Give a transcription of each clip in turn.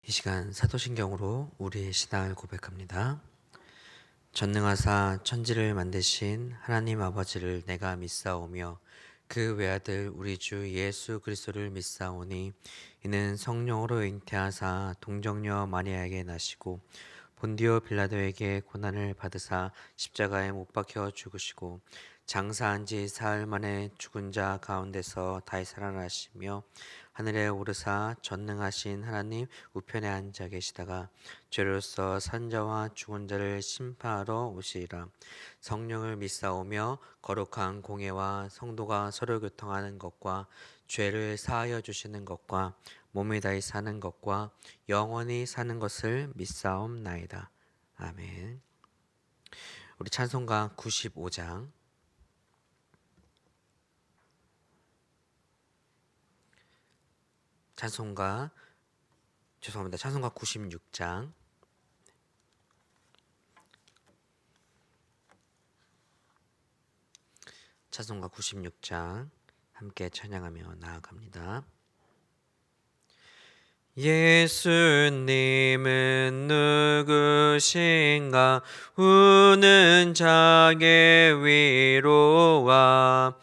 이 시간 사도신경으로 우리의 신앙을 고백합니다. 전능하사 천지를 만드신 하나님 아버지를 내가 믿사오며 그 외아들 우리 주 예수 그리스도를 믿사오니 이는 성령으로 잉태하사 동정녀 마리아에게 나시고 본디오 빌라도에게 고난을 받으사 십자가에 못 박혀 죽으시고 장사한 지 사흘 만에 죽은 자 가운데서 다시 살아나시며 하늘에 오르사 전능하신 하나님 우편에 앉아 계시다가 죄로서 산자와 죽은 자를 심판하러 오시리라. 성령을 믿사오며 거룩한 공예와 성도가 서로 교통하는 것과 죄를 사하여 주시는 것과 몸이 다시 사는 것과 영원히 사는 것을 믿사옵나이다. 아멘. 우리 찬송가 95장 찬송가 96장 찬송가 96장 함께 찬양하며 나아갑니다. 예수님은 누구신가? 우는 자의 위로와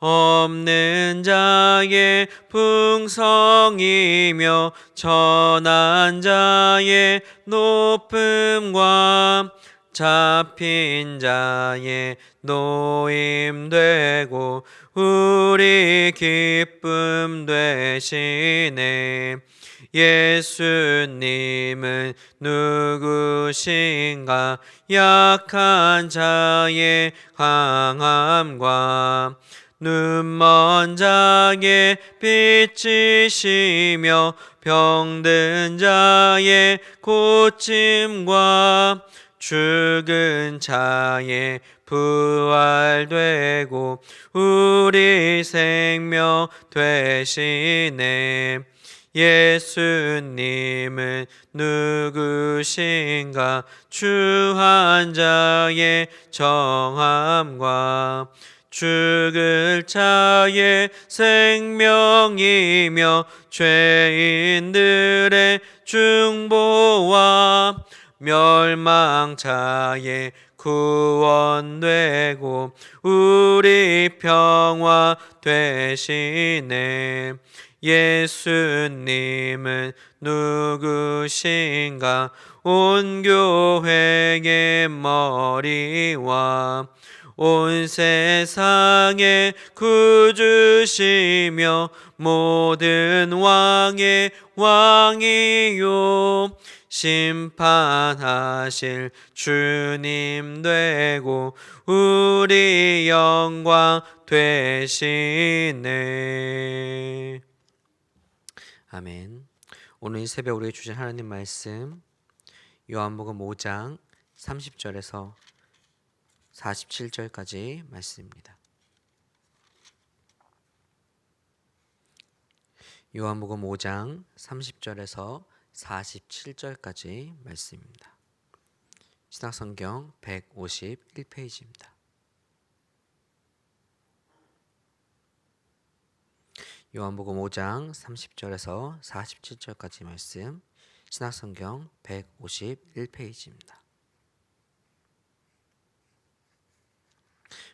없는 자의 풍성이며 천한 자의 높음과 잡힌 자의 노임되고 우리 기쁨 되시네. 예수님은 누구신가? 약한 자의 강함과 눈먼 자의 빛이시며 병든 자의 고침과 죽은 자의 부활되고 우리 생명 되시네. 예수님은 누구신가? 주한 자의 정함과 죽을 자의 생명이며 죄인들의 중보와 멸망자의 구원되고 우리 평화 되시네. 예수님은 누구신가? 온 교회의 머리와 온 세상의 구주시며 모든 왕의 왕이요 심판하실 주님 되고 우리 영광 되시네. 아멘. 오늘 이 새벽 우리에게 주신 하나님 말씀 요한복음 5장 30절에서 47절까지 말씀입니다. 요한복음 5장 30절에서 47절까지 말씀입니다. 신약성경 151페이지입니다. 요한복음 5장 30절에서 47절까지 말씀, 신약성경 151페이지입니다.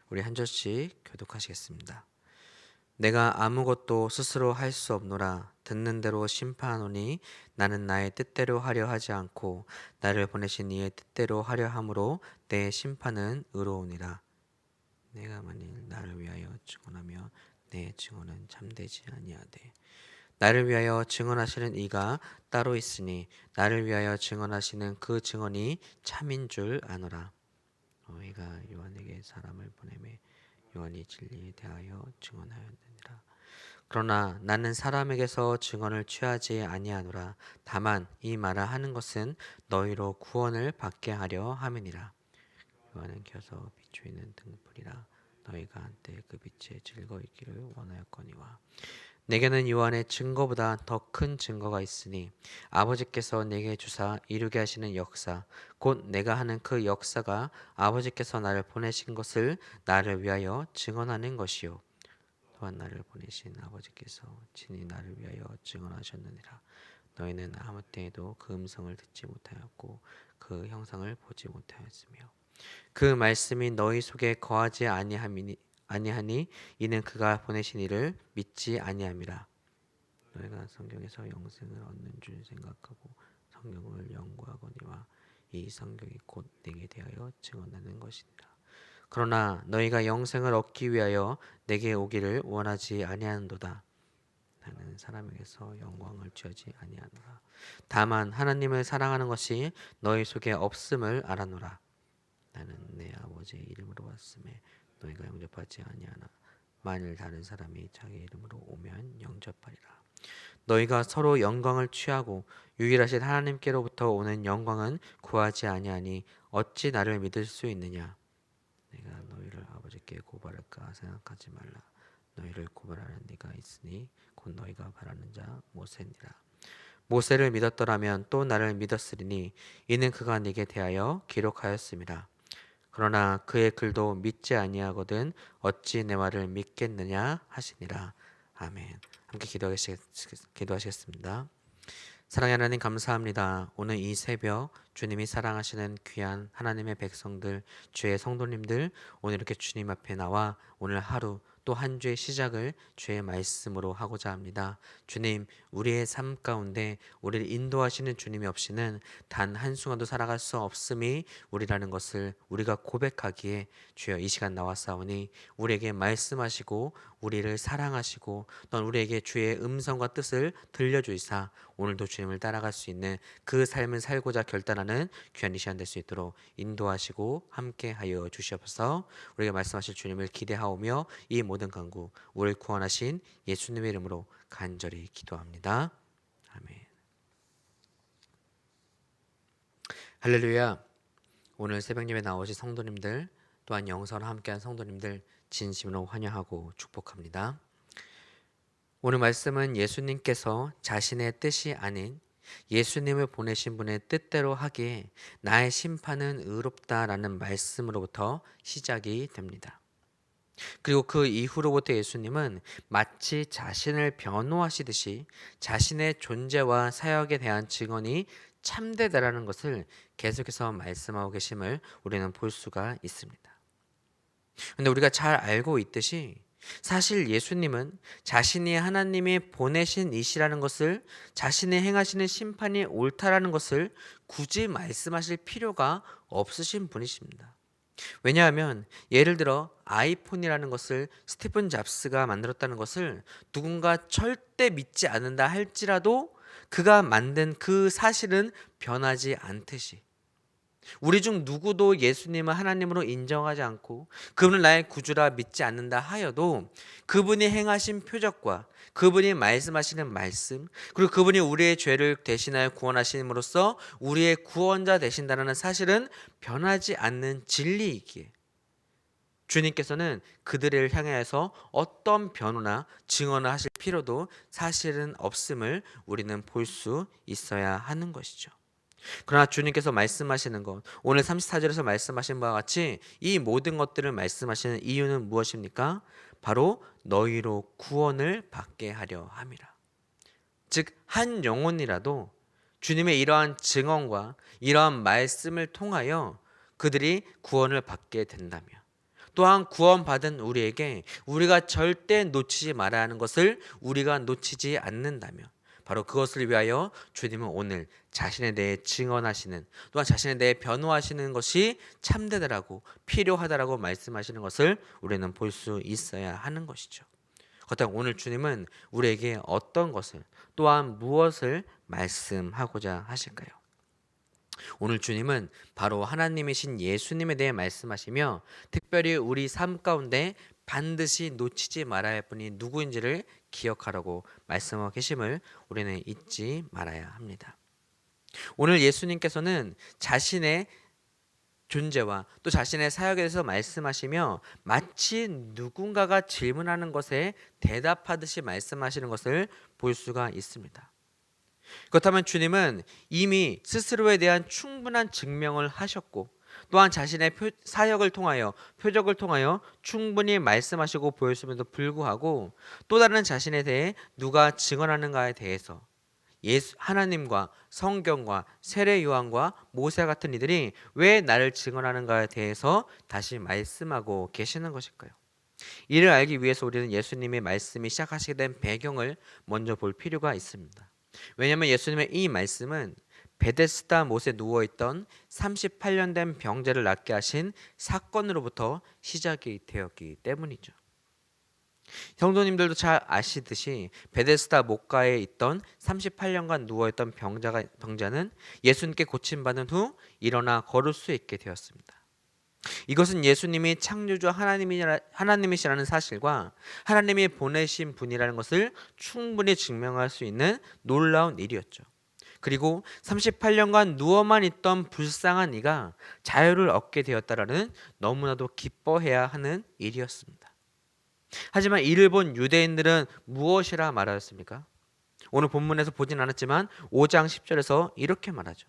우리 한 절씩 교독하시겠습니다. 내가 아무것도 스스로 할 수 없노라. 듣는 대로 심판하노니 나는 나의 뜻대로 하려 하지 않고 나를 보내신 이의 뜻대로 하려 함으로 내 심판은 의로우니라. 내가 만일 나를 위하여 증언하며 내 증언은 참되지 아니하되 나를 위하여 증언하시는 이가 따로 있으니 나를 위하여 증언하시는 그 증언이 참인 줄 아노라. 이가 요한에게 사람을 보내매 요한이 진리에 대하여 증언하였느니라. 그러나 나는 사람에게서 증언을 취하지 아니하노라. 다만 이 말을 하는 것은 너희로 구원을 받게 하려 함이니라. 요한은 켜서 비추이는 등불이라. 너희가 한때 그 빛에 즐거이 있기를 원하였거니와 내게는 요한의 증거보다 더 큰 증거가 있으니 아버지께서 내게 주사 이루게 하시는 역사 곧 내가 하는 그 역사가 아버지께서 나를 보내신 것을 나를 위하여 증언하는 것이요 또한 나를 보내신 아버지께서 친히 나를 위하여 증언하셨느니라. 너희는 아무 때에도 그 음성을 듣지 못하였고 그 형상을 보지 못하였으며 그 말씀이 너희 속에 거하지 아니하니 이는 그가 보내신 이를 믿지 아니함이라. 너희가 성경에서 영생을 얻는 줄 생각하고 성경을 연구하거니와 이 성경이 곧 내게 대하여 증언하는 것이니라. 그러나 너희가 영생을 얻기 위하여 내게 오기를 원하지 아니하는도다. 나는 사람에게서 영광을 취하지 아니하노라. 다만 하나님을 사랑하는 것이 너희 속에 없음을 알아노라. 나는 내 아버지의 이름으로 왔음에 너희가 영접하지 아니하나 만일 다른 사람이 자기 이름으로 오면 영접하리라. 너희가 서로 영광을 취하고 유일하신 하나님께로부터 오는 영광은 구하지 아니하니 어찌 나를 믿을 수 있느냐. 내가 너희를 아버지께 고발할까 생각하지 말라. 너희를 고발하는 네가 있으니 곧 너희가 바라는 자 모세니라. 모세를 믿었더라면 또 나를 믿었으리니 이는 그가 네게 대하여 기록하였음이라. 그러나 그의 글도 믿지 아니하거든 어찌 내 말을 믿겠느냐 하시니라. 아멘. 함께 기도하시겠습니다. 사랑의 하나님 감사합니다. 오늘 이 새벽 주님이 사랑하시는 귀한 하나님의 백성들, 주의 성도님들 오늘 이렇게 주님 앞에 나와 오늘 하루 또 한 주의 시작을 주의 말씀으로 하고자 합니다. 주님, 우리의 삶 가운데 우리를 인도하시는 주님이 없이는 단 한순간도 살아갈 수 없음이 우리라는 것을 우리가 고백하기에 주여 이 시간 나왔사오니 우리에게 말씀하시고 우리를 사랑하시고 또 우리에게 주의 음성과 뜻을 들려주이사 오늘도 주님을 따라갈 수 있는 그 삶을 살고자 결단하는 귀한 이 시간 될 수 있도록 인도하시고 함께하여 주시옵소서. 우리가 말씀하실 주님을 기대하오며 이 모든 간구 우리를 구원하신 예수님의 이름으로 간절히 기도합니다. 아멘. 할렐루야. 오늘 새벽 예배 나오신 성도님들 또한 영상으로 함께한 성도님들 진심으로 환영하고 축복합니다. 오늘 말씀은 예수님께서 자신의 뜻이 아닌 예수님을 보내신 분의 뜻대로 하기에 나의 심판은 의롭다라는 말씀으로부터 시작이 됩니다. 그리고 그 이후로부터 예수님은 마치 자신을 변호하시듯이 자신의 존재와 사역에 대한 증언이 참되다라는 것을 계속해서 말씀하고 계심을 우리는 볼 수가 있습니다. 그런데 우리가 잘 알고 있듯이 사실 예수님은 자신이 하나님이 보내신 이시라는 것을 자신이 행하시는 심판이 옳다라는 것을 굳이 말씀하실 필요가 없으신 분이십니다. 왜냐하면 예를 들어 아이폰이라는 것을 스티븐 잡스가 만들었다는 것을 누군가 절대 믿지 않는다 할지라도 그가 만든 그 사실은 변하지 않듯이 우리 중 누구도 예수님을 하나님으로 인정하지 않고 그분을 나의 구주라 믿지 않는다 하여도 그분이 행하신 표적과 그분이 말씀하시는 말씀 그리고 그분이 우리의 죄를 대신하여 구원하심으로써 우리의 구원자 되신다는 사실은 변하지 않는 진리이기에 주님께서는 그들을 향해서 어떤 변호나 증언을 하실 필요도 사실은 없음을 우리는 볼 수 있어야 하는 것이죠. 그러나 주님께서 말씀하시는 것 오늘 34절에서 말씀하신 바와 같이 이 모든 것들을 말씀하시는 이유는 무엇입니까? 바로 너희로 구원을 받게 하려 함이라. 즉 한 영혼이라도 주님의 이러한 증언과 이러한 말씀을 통하여 그들이 구원을 받게 된다면 또한 구원받은 우리에게 우리가 절대 놓치지 말아야 하는 것을 우리가 놓치지 않는다면 바로 그것을 위하여 주님은 오늘 자신에 대해 증언하시는 또한 자신에 대해 변호하시는 것이 참되다라고 필요하다라고 말씀하시는 것을 우리는 볼 수 있어야 하는 것이죠. 그렇다면 오늘 주님은 우리에게 어떤 것을 또한 무엇을 말씀하고자 하실까요? 오늘 주님은 바로 하나님이신 예수님에 대해 말씀하시며 특별히 우리 삶 가운데 반드시 놓치지 말아야 할 분이 누구인지를 기억하라고 말씀하고 계심을 우리는 잊지 말아야 합니다. 오늘 예수님께서는 자신의 존재와 또 자신의 사역에 대해서 말씀하시며 마치 누군가가 질문하는 것에 대답하듯이 말씀하시는 것을 볼 수가 있습니다. 그렇다면 주님은 이미 스스로에 대한 충분한 증명을 하셨고 또한 자신의 사역을 통하여 표적을 통하여 충분히 말씀하시고 보였음에도 불구하고 또 다른 자신에 대해 누가 증언하는가에 대해서 하나님과 성경과 세례 요한과 모세 같은 이들이 왜 나를 증언하는가에 대해서 다시 말씀하고 계시는 것일까요? 이를 알기 위해서 우리는 예수님의 말씀이 시작하시게 된 배경을 먼저 볼 필요가 있습니다. 왜냐하면 예수님의 이 말씀은 베데스다 못에 누워있던 38년 된 병자를 낫게 하신 사건으로부터 시작이 되었기 때문이죠. 성도님들도 잘 아시듯이 베데스다 못가에 있던 38년간 누워있던 병자는 예수님께 고침받은 후 일어나 걸을 수 있게 되었습니다. 이것은 예수님이 창조주 하나님이시라는 사실과 하나님이 보내신 분이라는 것을 충분히 증명할 수 있는 놀라운 일이었죠. 그리고 38년간 누워만 있던 불쌍한 이가 자유를 얻게 되었다라는 너무나도 기뻐해야 하는 일이었습니다. 하지만 이를 본 유대인들은 무엇이라 말하였습니까? 오늘 본문에서 보진 않았지만 5장 10절에서 이렇게 말하죠.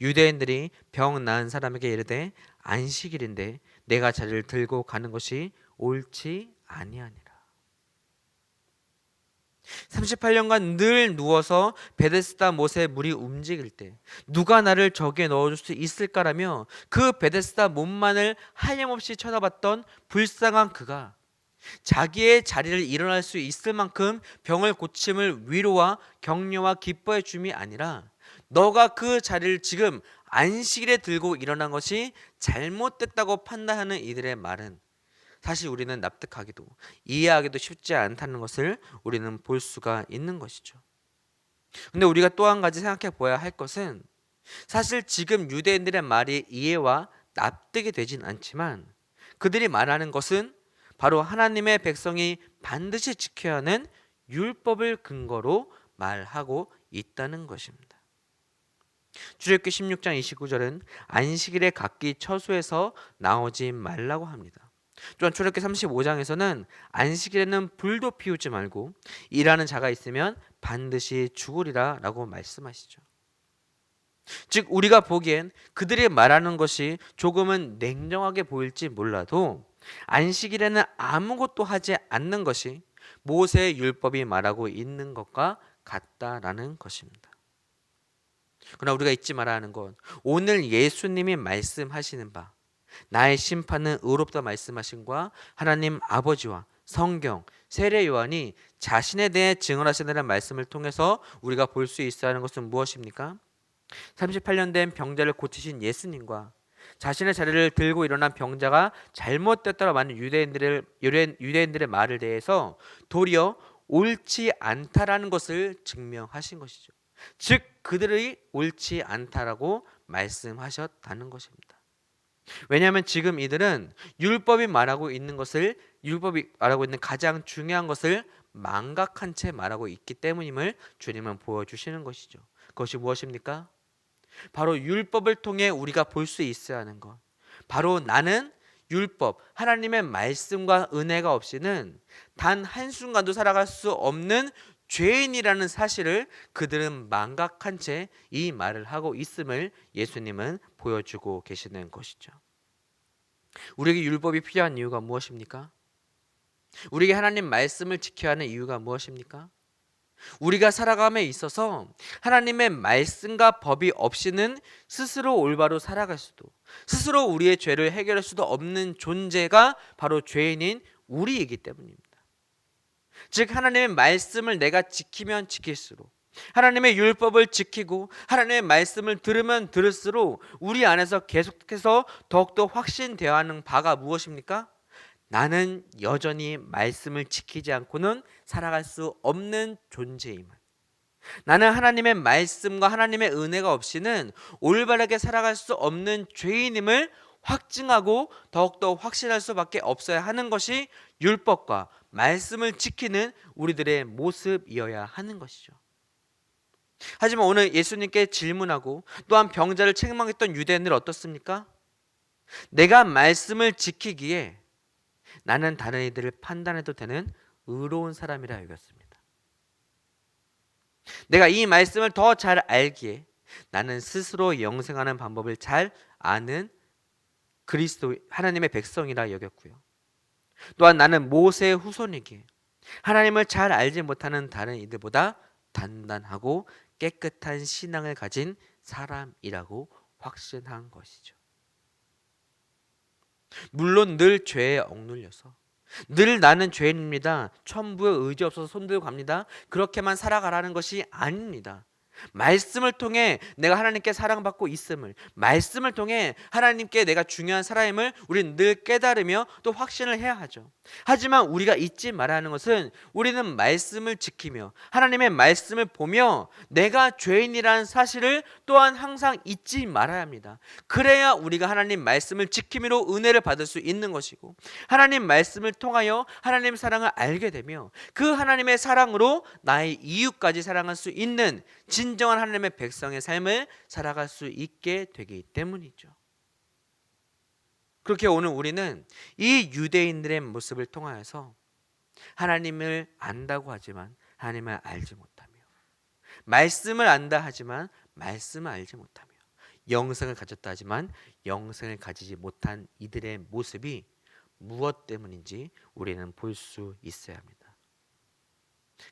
유대인들이 병 나은 사람에게 이르되 안식일인데 내가 자리를 들고 가는 것이 옳지 아니하니라. 38년간 늘 누워서 베데스다 못에 물이 움직일 때 누가 나를 저기에 넣어줄 수 있을까라며 그 베데스다 못만을 하염없이 쳐다봤던 불쌍한 그가 자기의 자리를 일어날 수 있을 만큼 병을 고침을 위로와 격려와 기뻐해 줌이 아니라 너가 그 자리를 지금 안식일에 들고 일어난 것이 잘못됐다고 판단하는 이들의 말은 사실 우리는 납득하기도 이해하기도 쉽지 않다는 것을 우리는 볼 수가 있는 것이죠. 근데 우리가 또 한 가지 생각해 보아야 할 것은 사실 지금 유대인들의 말이 이해와 납득이 되진 않지만 그들이 말하는 것은 바로 하나님의 백성이 반드시 지켜야 하는 율법을 근거로 말하고 있다는 것입니다. 출애굽기 16장 29절은 안식일에 각기 처소에서 나오지 말라고 합니다. 또한 출애굽기 35장에서는 안식일에는 불도 피우지 말고 일하는 자가 있으면 반드시 죽으리라 라고 말씀하시죠. 즉 우리가 보기엔 그들이 말하는 것이 조금은 냉정하게 보일지 몰라도 안식일에는 아무것도 하지 않는 것이 모세의 율법이 말하고 있는 것과 같다라는 것입니다. 그러나 우리가 잊지 말아야 하는 건 오늘 예수님이 말씀하시는 바 나의 심판은 의롭다 말씀하신과 하나님 아버지와 성경, 세례 요한이 자신에 대해 증언하시는 말씀을 통해서 우리가 볼 수 있어야 하는 것은 무엇입니까? 38년 된 병자를 고치신 예수님과 자신의 자리를 들고 일어난 병자가 잘못됐다고 하는 유대인들의 말을 대해서 도리어 옳지 않다라는 것을 증명하신 것이죠. 즉 그들이 옳지 않다라고 말씀하셨다는 것입니다. 왜냐하면 지금 이들은 율법이 말하고 있는 가장 중요한 것을 망각한 채 말하고 있기 때문임을 주님은 보여주시는 것이죠. 그것이 무엇입니까? 바로 율법을 통해 우리가 볼 수 있어야 하는 것. 바로 나는 율법, 하나님의 말씀과 은혜가 없이는 단 한순간도 살아갈 수 없는 죄인이라는 사실을 그들은 망각한 채 이 말을 하고 있음을 예수님은 보여주고 계시는 것이죠. 우리에게 율법이 필요한 이유가 무엇입니까? 우리에게 하나님 말씀을 지켜야 하는 이유가 무엇입니까? 우리가 살아감에 있어서 하나님의 말씀과 법이 없이는 스스로 올바로 살아갈 수도 스스로 우리의 죄를 해결할 수도 없는 존재가 바로 죄인인 우리이기 때문입니다. 즉 하나님의 말씀을 내가 지키면 지킬수록 하나님의 율법을 지키고 하나님의 말씀을 들으면 들을수록 우리 안에서 계속해서 더욱더 확신되어야 하는 바가 무엇입니까? 나는 여전히 말씀을 지키지 않고는 살아갈 수 없는 존재임을, 나는 하나님의 말씀과 하나님의 은혜가 없이는 올바르게 살아갈 수 없는 죄인임을 확증하고 더욱더 확신할 수밖에 없어야 하는 것이 율법과 말씀을 지키는 우리들의 모습이어야 하는 것이죠. 하지만 오늘 예수님께 질문하고 또한 병자를 책망했던 유대인들 어떻습니까? 내가 말씀을 지키기에 나는 다른 이들을 판단해도 되는 의로운 사람이라 여겼습니다. 내가 이 말씀을 더 잘 알기에 나는 스스로 영생하는 방법을 잘 아는 그리스도 하나님의 백성이라 여겼고요. 또한 나는 모세의 후손이기에 하나님을 잘 알지 못하는 다른 이들보다 단단하고 깨끗한 신앙을 가진 사람이라고 확신한 것이죠. 물론 늘 죄에 억눌려서 늘 나는 죄인입니다, 천부에 의지 없어서 손들고 갑니다, 그렇게만 살아가라는 것이 아닙니다. 말씀을 통해 내가 하나님께 사랑받고 있음을, 말씀을 통해 하나님께 내가 중요한 사람임을 우리는 늘 깨달으며 또 확신을 해야 하죠. 하지만 우리가 잊지 말아야 하는 것은 우리는 말씀을 지키며 하나님의 말씀을 보며 내가 죄인이라는 사실을 또한 항상 잊지 말아야 합니다. 그래야 우리가 하나님 말씀을 지킴으로 은혜를 받을 수 있는 것이고, 하나님 말씀을 통하여 하나님 사랑을 알게 되며 그 하나님의 사랑으로 나의 이웃까지 사랑할 수 있는 진정한 하나님의 백성의 삶을 살아갈 수 있게 되기 때문이죠. 그렇게 오늘 우리는 이 유대인들의 모습을 통하여서 하나님을 안다고 하지만 하나님을 알지 못하며, 말씀을 안다 하지만 말씀을 알지 못하며, 영생을 가졌다 하지만 영생을 가지지 못한 이들의 모습이 무엇 때문인지 우리는 볼 수 있어야 합니다.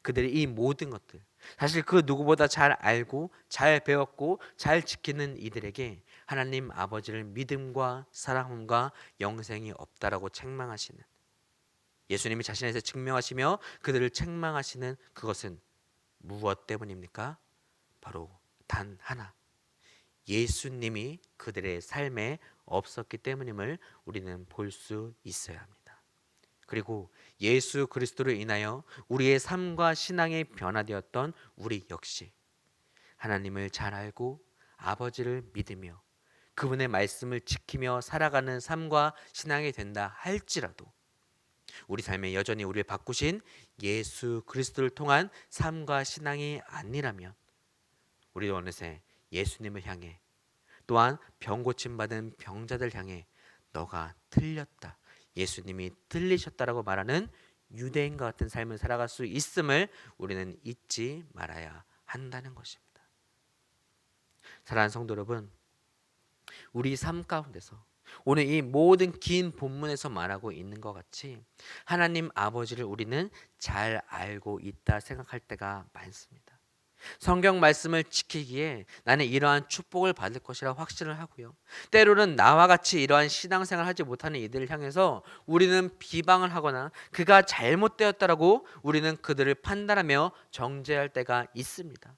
그들의 이 모든 것들, 사실 그 누구보다 잘 알고 잘 배웠고 잘 지키는 이들에게 하나님 아버지를 믿음과 사랑함과 영생이 없다라고 책망하시는, 예수님이 자신에서 증명하시며 그들을 책망하시는 그것은 무엇 때문입니까? 바로 단 하나, 예수님이 그들의 삶에 없었기 때문임을 우리는 볼 수 있어야 합니다. 그리고 예수 그리스도로 인하여 우리의 삶과 신앙이 변화되었던 우리 역시 하나님을 잘 알고 아버지를 믿으며 그분의 말씀을 지키며 살아가는 삶과 신앙이 된다 할지라도 우리 삶에 여전히 우리를 바꾸신 예수 그리스도를 통한 삶과 신앙이 아니라면 우리도 어느새 예수님을 향해, 또한 병 고침받은 병자들 향해 너가 틀렸다, 예수님이 틀리셨다라고 말하는 유대인과 같은 삶을 살아갈 수 있음을 우리는 잊지 말아야 한다는 것입니다. 사랑하는 성도 여러분, 우리 삶 가운데서 오늘 이 모든 긴 본문에서 말하고 있는 것 같이 하나님 아버지를 우리는 잘 알고 있다 생각할 때가 많습니다. 성경 말씀을 지키기에 나는 이러한 축복을 받을 것이라 확신을 하고요, 때로는 나와 같이 이러한 신앙생활을 하지 못하는 이들을 향해서 우리는 비방을 하거나 그가 잘못되었다라고 우리는 그들을 판단하며 정죄할 때가 있습니다.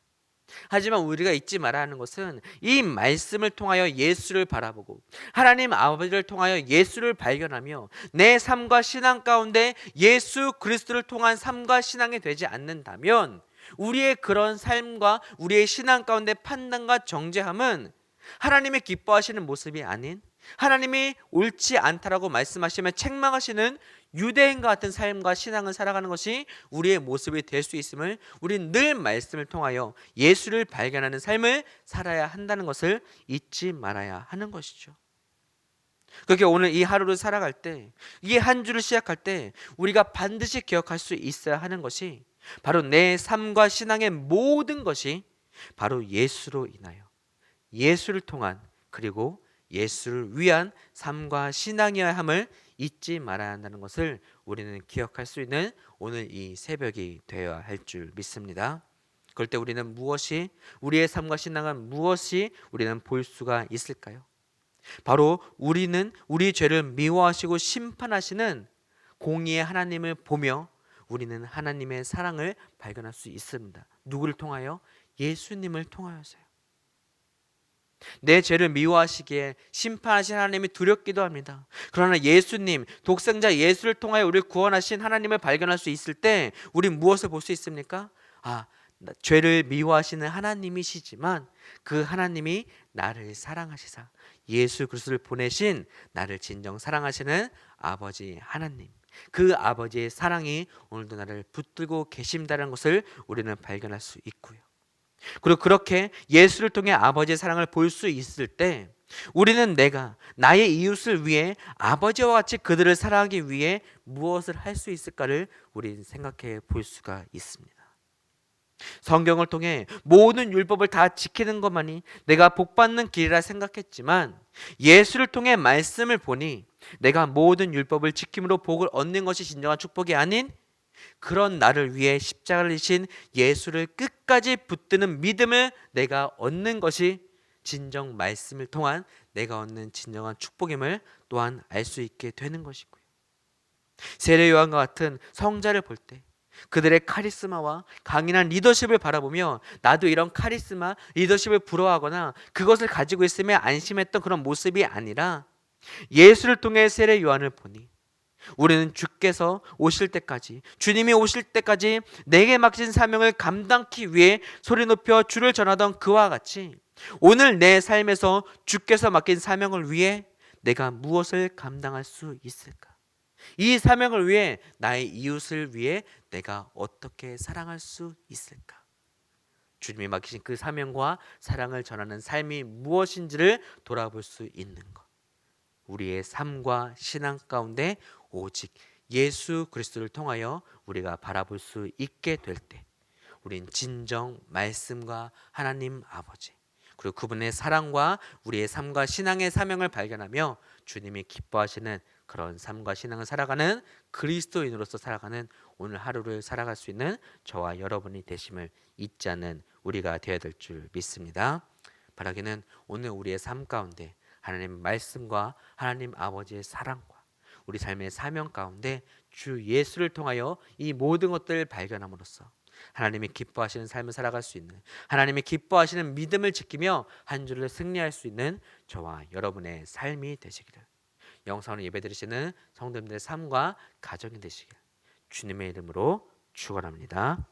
하지만 우리가 잊지 말아야 하는 것은 이 말씀을 통하여 예수를 바라보고 하나님 아버지를 통하여 예수를 발견하며 내 삶과 신앙 가운데 예수 그리스도를 통한 삶과 신앙이 되지 않는다면 우리의 그런 삶과 우리의 신앙 가운데 판단과 정죄함은 하나님의 기뻐하시는 모습이 아닌, 하나님이 옳지 않다라고 말씀하시며 책망하시는 유대인과 같은 삶과 신앙을 살아가는 것이 우리의 모습이 될 수 있음을 우리는 늘 말씀을 통하여 예수를 발견하는 삶을 살아야 한다는 것을 잊지 말아야 하는 것이죠. 그렇게 오늘 이 하루를 살아갈 때, 이 한 주를 시작할 때 우리가 반드시 기억할 수 있어야 하는 것이 바로 내 삶과 신앙의 모든 것이 바로 예수로 인하여, 예수를 통한, 그리고 예수를 위한 삶과 신앙이어야 함을 잊지 말아야 한다는 것을 우리는 기억할 수 있는 오늘 이 새벽이 되어야 할 줄 믿습니다. 그럴 때 우리는 무엇이, 우리의 삶과 신앙은 무엇이 우리는 볼 수가 있을까요? 바로 우리는 우리 죄를 미워하시고 심판하시는 공의의 하나님을 보며 우리는 하나님의 사랑을 발견할 수 있습니다. 누구를 통하여? 예수님을 통하여서요. 내 죄를 미워하시기에 심판하신 하나님이 두렵기도 합니다. 그러나 예수님, 독생자 예수를 통하여 우리를 구원하신 하나님을 발견할 수 있을 때 우리는 무엇을 볼 수 있습니까? 죄를 미워하시는 하나님이시지만 그 하나님이 나를 사랑하시사 예수 그리스도를 보내신 나를 진정 사랑하시는 아버지 하나님, 그 아버지의 사랑이 오늘도 나를 붙들고 계신다는 것을 우리는 발견할 수 있고요. 그리고 그렇게 예수를 통해 아버지의 사랑을 볼 수 있을 때 우리는 내가 나의 이웃을 위해 아버지와 같이 그들을 사랑하기 위해 무엇을 할 수 있을까를 우리는 생각해 볼 수가 있습니다. 성경을 통해 모든 율법을 다 지키는 것만이 내가 복받는 길이라 생각했지만 예수를 통해 말씀을 보니 내가 모든 율법을 지킴으로 복을 얻는 것이 진정한 축복이 아닌 그런 나를 위해 십자가를 지신 예수를 끝까지 붙드는 믿음을 내가 얻는 것이 진정 말씀을 통한 내가 얻는 진정한 축복임을 또한 알 수 있게 되는 것이고요. 세례 요한과 같은 성자를 볼 때 그들의 카리스마와 강인한 리더십을 바라보며 나도 이런 카리스마, 리더십을 부러워하거나 그것을 가지고 있으며 안심했던 그런 모습이 아니라 예수를 통해 세례 요한을 보니 우리는 주께서 오실 때까지, 주님이 오실 때까지 내게 맡긴 사명을 감당하기 위해 소리 높여 주를 전하던 그와 같이 오늘 내 삶에서 주께서 맡긴 사명을 위해 내가 무엇을 감당할 수 있을까? 이 사명을 위해 나의 이웃을 위해 내가 어떻게 사랑할 수 있을까? 주님이 맡기신 그 사명과 사랑을 전하는 삶이 무엇인지를 돌아볼 수 있는 것. 우리의 삶과 신앙 가운데 오직 예수 그리스도를 통하여 우리가 바라볼 수 있게 될 때 우린 진정 말씀과 하나님 아버지 그리고 그분의 사랑과 우리의 삶과 신앙의 사명을 발견하며 주님이 기뻐하시는 그런 삶과 신앙을 살아가는 그리스도인으로서 살아가는 오늘 하루를 살아갈 수 있는 저와 여러분이 되심을 잊지 않는 우리가 되어야 될 줄 믿습니다. 바라기는 오늘 우리의 삶 가운데 하나님 말씀과 하나님 아버지의 사랑과 우리 삶의 사명 가운데 주 예수를 통하여 이 모든 것들을 발견함으로써 하나님이 기뻐하시는 삶을 살아갈 수 있는 하나님이 기뻐하시는 믿음을 지키며 한 주를 승리할 수 있는 저와 여러분의 삶이 되시기를 영상으로 예배드리시는 성도님들의 삶과 가정이 되시길 주님의 이름으로 축원합니다.